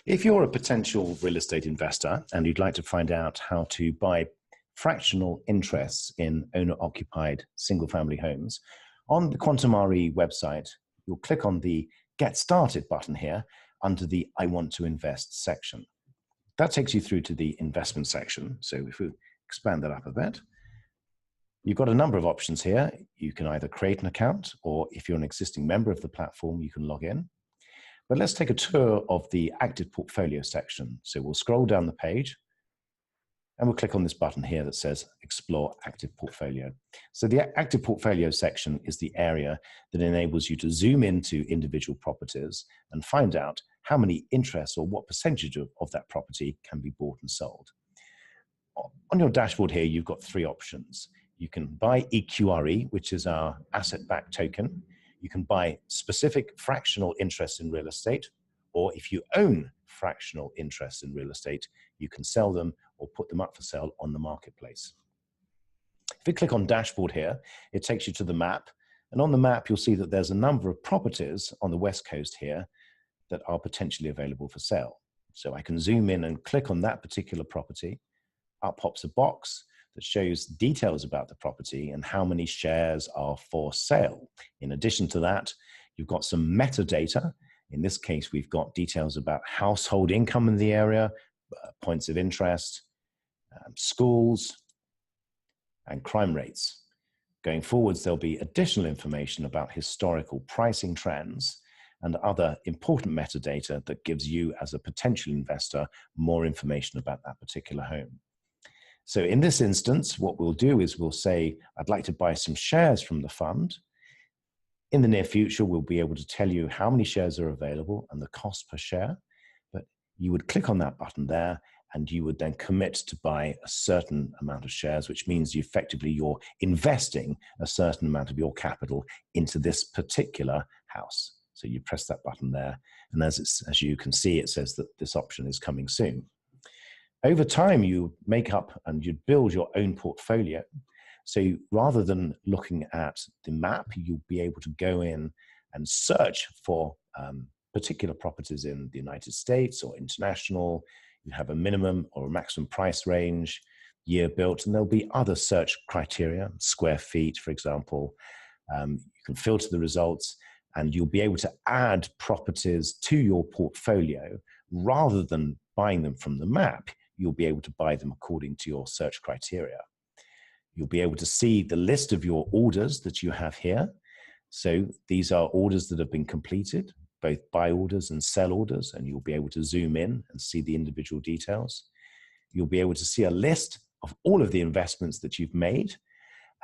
If you're a potential real estate investor and you'd like to find out how to buy fractional interests in owner-occupied single-family homes, on the QuantmRE website, you'll click on the Get Started button here under the I Want to Invest section. That takes you through to the investment section. So if we expand that up a bit, you've got a number of options here. You can either create an account, or if you're an existing member of the platform, you can log in. But let's take a tour of the active portfolio section. So we'll scroll down the page and we'll click on this button here that says Explore Active Portfolio. So the active portfolio section is the area that enables you to zoom into individual properties and find out how many interests or what percentage of that property can be bought and sold. On your dashboard here, you've got three options. You can buy EQRE, which is our asset-backed token. You can buy specific fractional interests in real estate, or if you own fractional interests in real estate, you can sell them or put them up for sale on the marketplace. If you click on dashboard here, it takes you to the map. And on the map, you'll see that there's a number of properties on the West Coast here that are potentially available for sale. So I can zoom in and click on that particular property. Up pops a box that shows details about the property and how many shares are for sale. In addition to that, you've got some metadata. In this case, we've got details about household income in the area, points of interest, schools, and crime rates. Going forwards, there'll be additional information about historical pricing trends and other important metadata that gives you as a potential investor more information about that particular home. So in this instance, what we'll do is we'll say, I'd like to buy some shares from the fund. In the near future, we'll be able to tell you how many shares are available and the cost per share. But you would click on that button there and you would then commit to buy a certain amount of shares, which means you're investing a certain amount of your capital into this particular house. So you press that button there. And as you can see, it says that this option is coming soon. Over time, you make up and you build your own portfolio. So rather than looking at the map, you'll be able to go in and search for particular properties in the United States or international. You have a minimum or a maximum price range, year built, and there'll be other search criteria, square feet, for example. You can filter the results and you'll be able to add properties to your portfolio rather than buying them from the map. You'll be able to buy them according to your search criteria. You'll be able to see the list of your orders that you have here. So these are orders that have been completed, both buy orders and sell orders, and you'll be able to zoom in and see the individual details. You'll be able to see a list of all of the investments that you've made,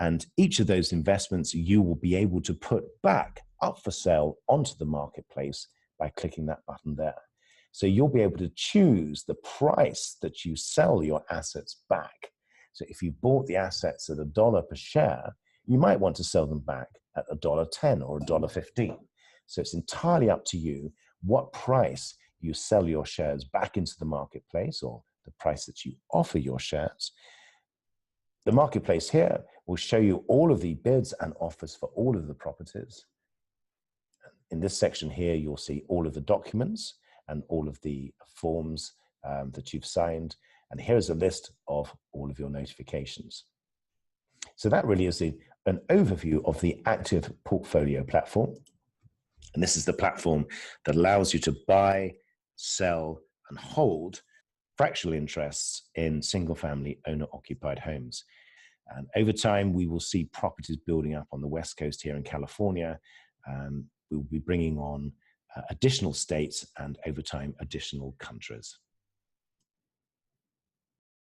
and each of those investments you will be able to put back up for sale onto the marketplace by clicking that button there. So you'll be able to choose the price that you sell your assets back. So if you bought the assets at $1 per share, you might want to sell them back at $1.10 or $1.15. So it's entirely up to you what price you sell your shares back into the marketplace, or the price that you offer your shares. The marketplace here will show you all of the bids and offers for all of the properties. In this section here, you'll see all of the documents and all of the forms that you've signed. And here's a list of all of your notifications. So that really is an overview of the active portfolio platform. And this is the platform that allows you to buy, sell, and hold fractional interests in single-family owner-occupied homes. And over time, we will see properties building up on the West Coast here in California. We'll be bringing on additional states and over time, additional countries.